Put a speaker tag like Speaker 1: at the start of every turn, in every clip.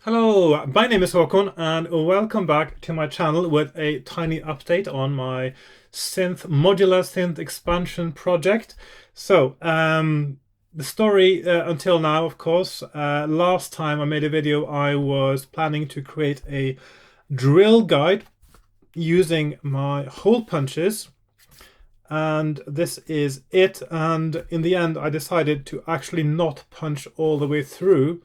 Speaker 1: Hello, my name is Hakon and welcome back to my channel with a tiny update on my modular synth expansion project. The story until now, of course, last time I made a video, I was planning to create a drill guide using my hole punches, and this is it. And in the end, I decided to actually not punch all the way through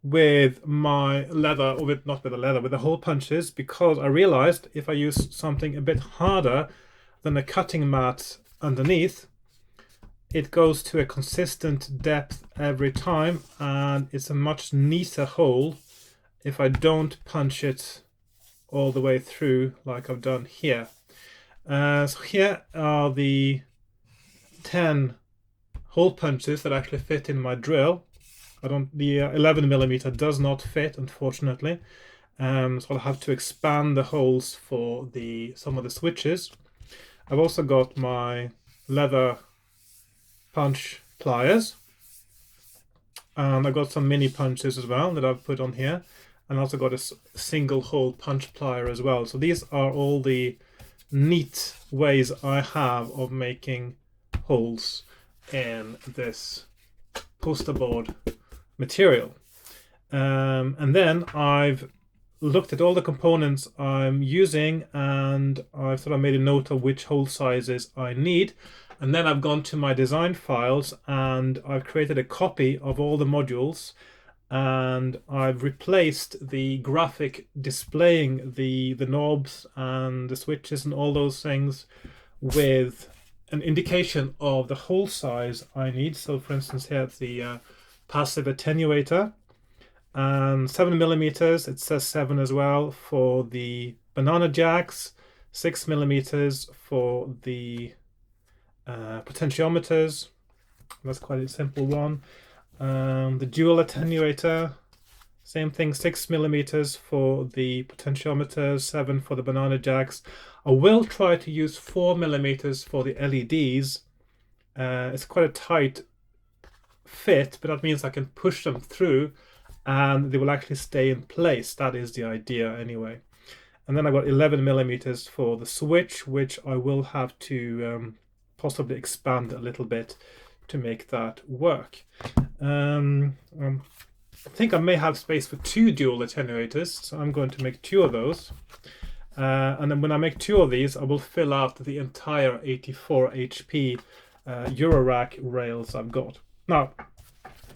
Speaker 1: with my leather, or with not with the leather, with the hole punches, because I realized if I use something a bit harder than a cutting mat underneath, it goes to a consistent depth every time, and it's a much neater hole if I don't punch it all the way through like I've done here. So here are the 10 hole punches that actually fit in my drill. The 11mm does not fit, unfortunately. So I'll have to expand the holes for some of the switches. I've also got my leather punch pliers, and I've got some mini punches as well that I've put on here, and also got a single hole punch plier as well. So these are all the neat ways I have of making holes in this poster board material. And then I've looked at all the components I'm using, and I've sort of made a note of which hole sizes I need. And then I've gone to my design files and I've created a copy of all the modules, and I've replaced the graphic displaying the knobs and the switches and all those things with an indication of the hole size I need. So for instance, here it's the passive attenuator, and 7mm, it says 7 as well for the banana jacks, 6mm for the potentiometers. That's quite a simple one. The dual attenuator, same thing, 6mm for the potentiometers, 7 for the banana jacks. I will try to use 4mm for the LEDs. It's quite a tight fit, but that means I can push them through and they will actually stay in place. That is the idea anyway. And then I got 11mm for the switch, which I will have to possibly expand a little bit to make that work. I think I may have space for 2 dual attenuators, so I'm going to make 2 of those. And then when I make 2 of these, I will fill out the entire 84 HP Eurorack rails I've got. Now,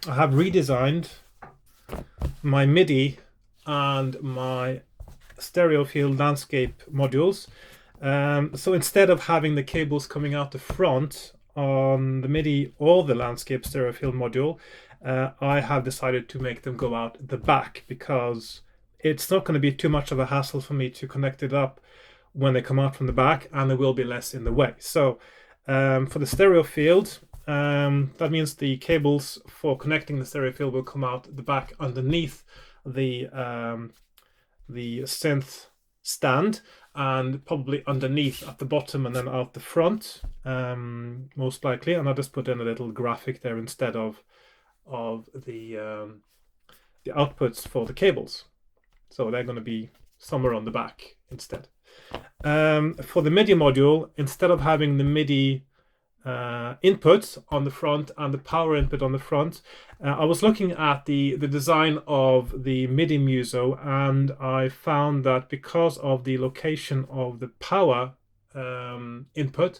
Speaker 1: I have redesigned my MIDI and my stereo field landscape modules. So instead of having the cables coming out the front on the MIDI or the landscape stereo field module, I have decided to make them go out the back, because it's not going to be too much of a hassle for me to connect it up when they come out from the back, and there will be less in the way. So for the stereo field, that means the cables for connecting the stereo field will come out the back underneath the synth stand, and probably underneath at the bottom and then out the front, most likely. And I'll just put in a little graphic there instead of the outputs for the cables. So they're going to be somewhere on the back instead. For the MIDI module, instead of having the MIDI input on the front and the power input on the front, I was looking at the design of the MIDI Muso, and I found that because of the location of the power input,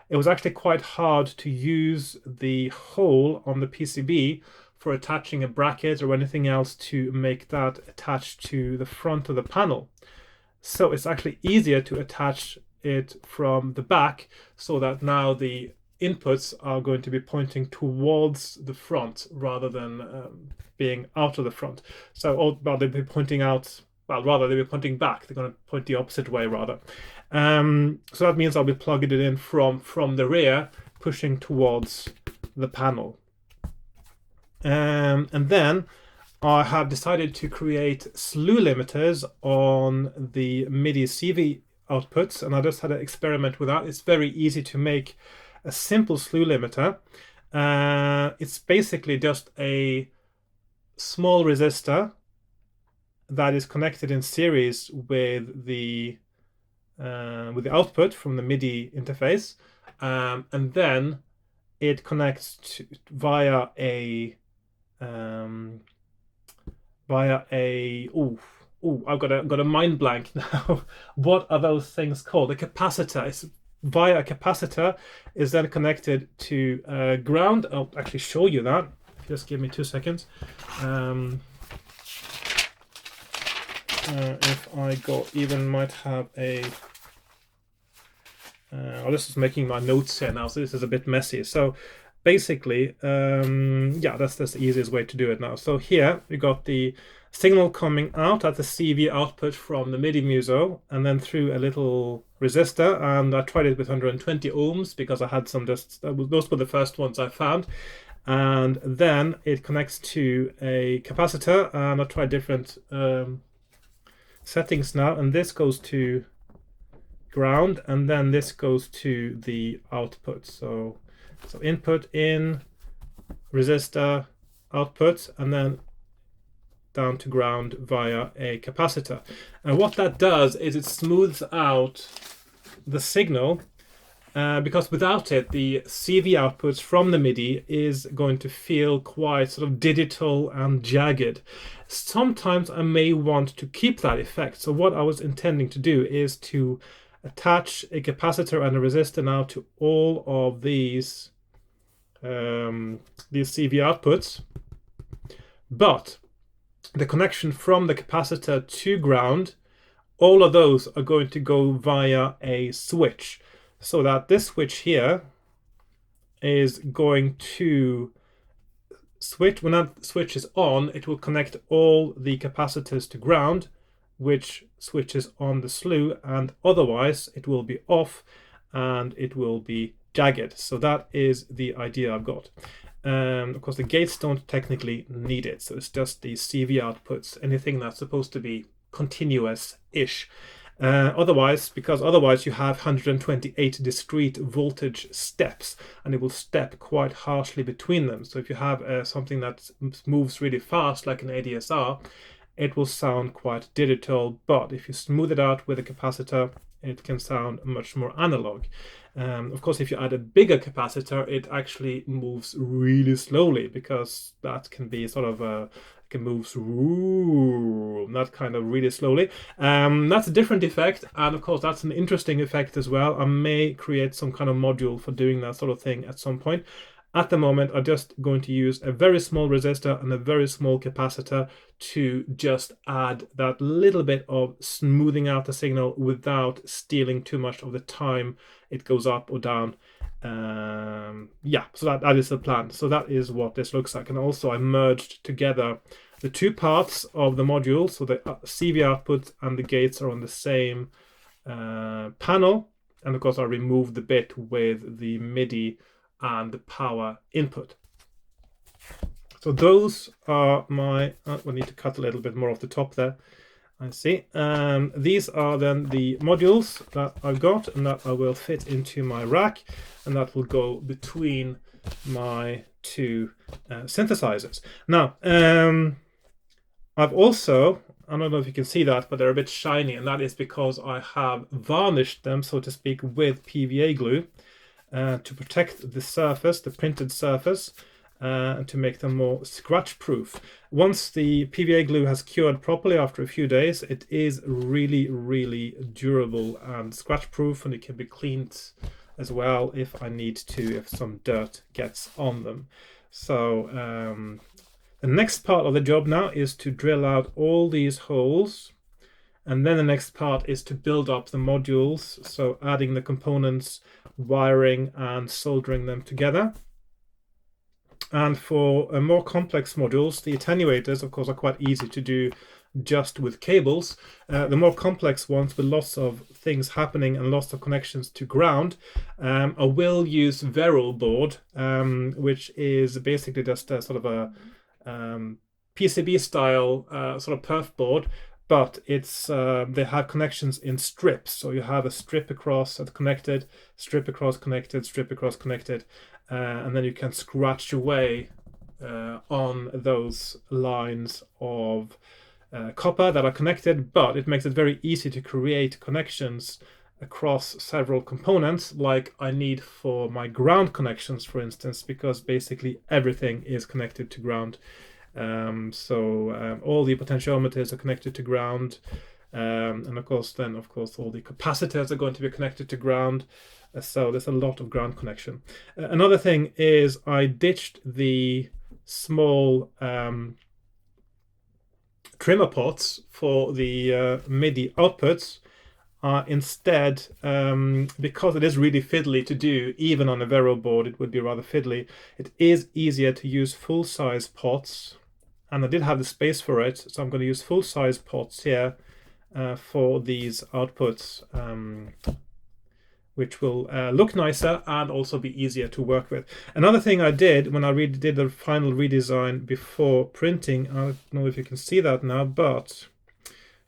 Speaker 1: it was actually quite hard to use the hole on the PCB for attaching a bracket or anything else to make that attached to the front of the panel. So it's actually easier to attach it from the back, so that now the inputs are going to be pointing towards the front rather than being out of the front. So they'll be pointing out, well, rather they'll be pointing back. They're going to point the opposite way rather. So that means I'll be plugging it in from the rear, pushing towards the panel. And then I have decided to create slew limiters on the MIDI CV outputs, and I just had an experiment with that. It's very easy to make a simple slew limiter. It's basically just a small resistor that is connected in series with the output from the MIDI interface, and then it connects via a I've got a mind blank now. What are those things called? A capacitor. It's via a capacitor is then connected to ground. I'll actually show you that. Just give me 2 seconds. If I might have a. This is making my notes here now, so this is a bit messy. So basically, yeah, that's the easiest way to do it now. So here we got the signal coming out at the CV output from the MIDI muso, and then through a little resistor, and I tried it with 120 ohms because I had some those were the first ones I found. And then it connects to a capacitor, and I tried different settings now, and this goes to ground, and then this goes to the output. So input in, resistor, output, and then down to ground via a capacitor. And what that does is it smooths out the signal, because without it, the CV outputs from the MIDI is going to feel quite sort of digital and jagged. Sometimes I may want to keep that effect. So what I was intending to do is to attach a capacitor and a resistor now to all of these CV outputs, but the connection from the capacitor to ground, all of those are going to go via a switch, so that this switch here is going to switch. When that switch is on, it will connect all the capacitors to ground, which switches on the slew, and otherwise it will be off and it will be jagged. So that is the idea I've got. Of course, the gates don't technically need it, so it's just the CV outputs, anything that's supposed to be continuous-ish. Otherwise you have 128 discrete voltage steps, and it will step quite harshly between them. So if you have something that moves really fast, like an ADSR, it will sound quite digital, but if you smooth it out with a capacitor, it can sound much more analog. Of course, if you add a bigger capacitor, it actually moves really slowly, because that can be sort of it can move that kind of really slowly. That's a different effect, and of course that's an interesting effect as well. I may create some kind of module for doing that sort of thing at some point. At the moment, I'm just going to use a very small resistor and a very small capacitor to just add that little bit of smoothing out the signal without stealing too much of the time it goes up or down. Yeah, so that is the plan. So that is what this looks like. And also I merged together the two parts of the module, so the CV output and the gates are on the same panel. And of course I removed the bit with the MIDI and the power input. So those are my, we need to cut a little bit more off the top there. I see. These are then the modules that I've got, and that I will fit into my rack, and that will go between my two synthesizers. Now, I've also, I don't know if you can see that, but they're a bit shiny, and that is because I have varnished them, so to speak, with PVA glue. To protect the surface, the printed surface, and to make them more scratch proof. Once the PVA glue has cured properly after a few days, it is really, really durable and scratch proof, and it can be cleaned as well if I need to, if some dirt gets on them. So the next part of the job now is to drill out all these holes. And then the next part is to build up the modules, so adding the components, wiring and soldering them together. And for more complex modules, the attenuators, of course, are quite easy to do just with cables. The more complex ones with lots of things happening and lots of connections to ground, I will use Veril board, which is basically just a sort of a PCB style sort of perf board. But it's they have connections in strips, so you have a strip across that's connected, strip across connected, strip across connected, and then you can scratch away on those lines of copper that are connected, but it makes it very easy to create connections across several components, like I need for my ground connections, for instance, because basically everything is connected to ground. All the potentiometers are connected to ground, and of course all the capacitors are going to be connected to ground. So there's a lot of ground connection. Another thing is I ditched the small trimmer ports for the MIDI outputs. Instead, because it is really fiddly to do, even on a Vero board it would be rather fiddly, it is easier to use full-size pots, and I did have the space for it, so I'm going to use full-size pots here for these outputs, which will look nicer and also be easier to work with. Another thing I did when I did the final redesign before printing, I don't know if you can see that now, but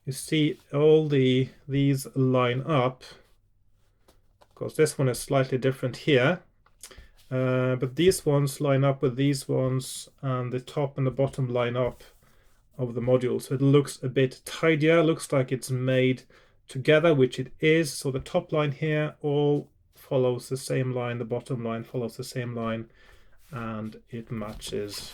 Speaker 1: you see all these line up. Of course, this one is slightly different here, but these ones line up with these ones, and the top and the bottom line up of the module. So it looks a bit tidier, looks like it's made together, which it is. So the top line here all follows the same line, the bottom line follows the same line, and it matches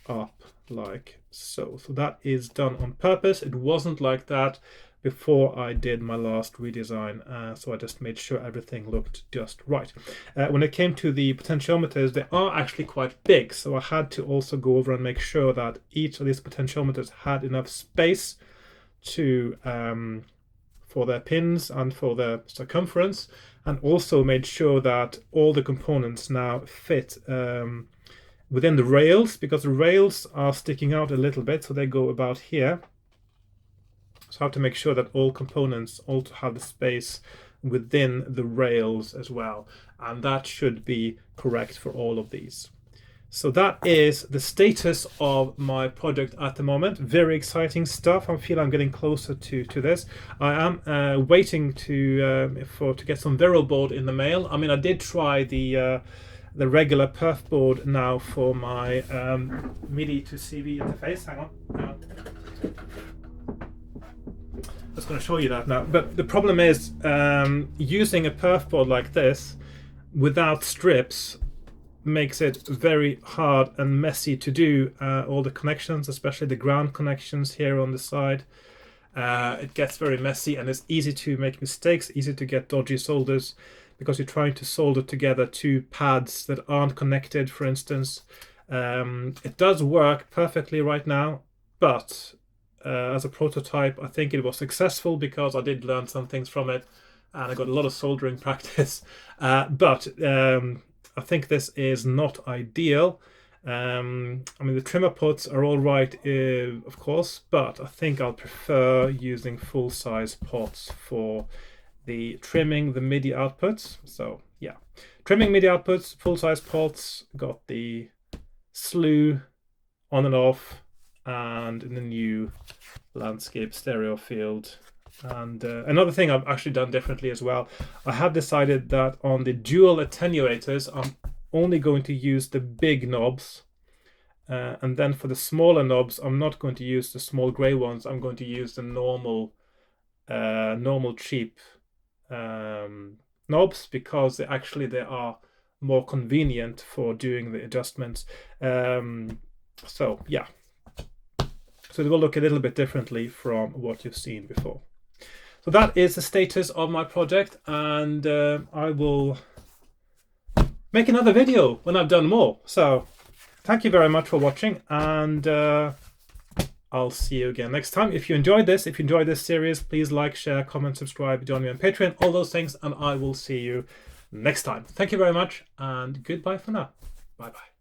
Speaker 1: up like so. So that is done on purpose. It wasn't like that before I did my last redesign, so I just made sure everything looked just right. When it came to the potentiometers, they are actually quite big, so I had to also go over and make sure that each of these potentiometers had enough space to for their pins and for their circumference, and also made sure that all the components now fit within the rails, because the rails are sticking out a little bit, so they go about here. So I have to make sure that all components also have the space within the rails as well, and that should be correct for all of these. So that is the status of my project at the moment. Very exciting stuff. I feel I'm getting closer to this. I am waiting to get some Vero board in the mail. I mean, I did try the regular perf board now for my MIDI to CV interface. Hang on. I was going to show you that now. But the problem is using a perf board like this without strips makes it very hard and messy to do all the connections, especially the ground connections here on the side. It gets very messy, and it's easy to make mistakes, easy to get dodgy solders, because you're trying to solder together two pads that aren't connected, for instance. It does work perfectly right now, but as a prototype, I think it was successful because I did learn some things from it, and I got a lot of soldering practice. But I think this is not ideal. I mean, the trimmer pots are all right, of course, but I think I'll prefer using full-size pots for the trimming the MIDI outputs. So yeah, trimming MIDI outputs, full-size pots, got the slew on and off, and in the new landscape stereo field. And another thing I've actually done differently as well, I have decided that on the dual attenuators I'm only going to use the big knobs, and then for the smaller knobs I'm not going to use the small gray ones. I'm going to use the normal cheap knobs, because they are more convenient for doing the adjustments. So yeah, so it will look a little bit differently from what you've seen before. So that is the status of my project, and I will make another video when I've done more. So thank you very much for watching, and I'll see you again next time. If you enjoyed this series, please like, share, comment, subscribe, join me on Patreon, all those things, and I will see you next time. Thank you very much, and goodbye for now. Bye bye.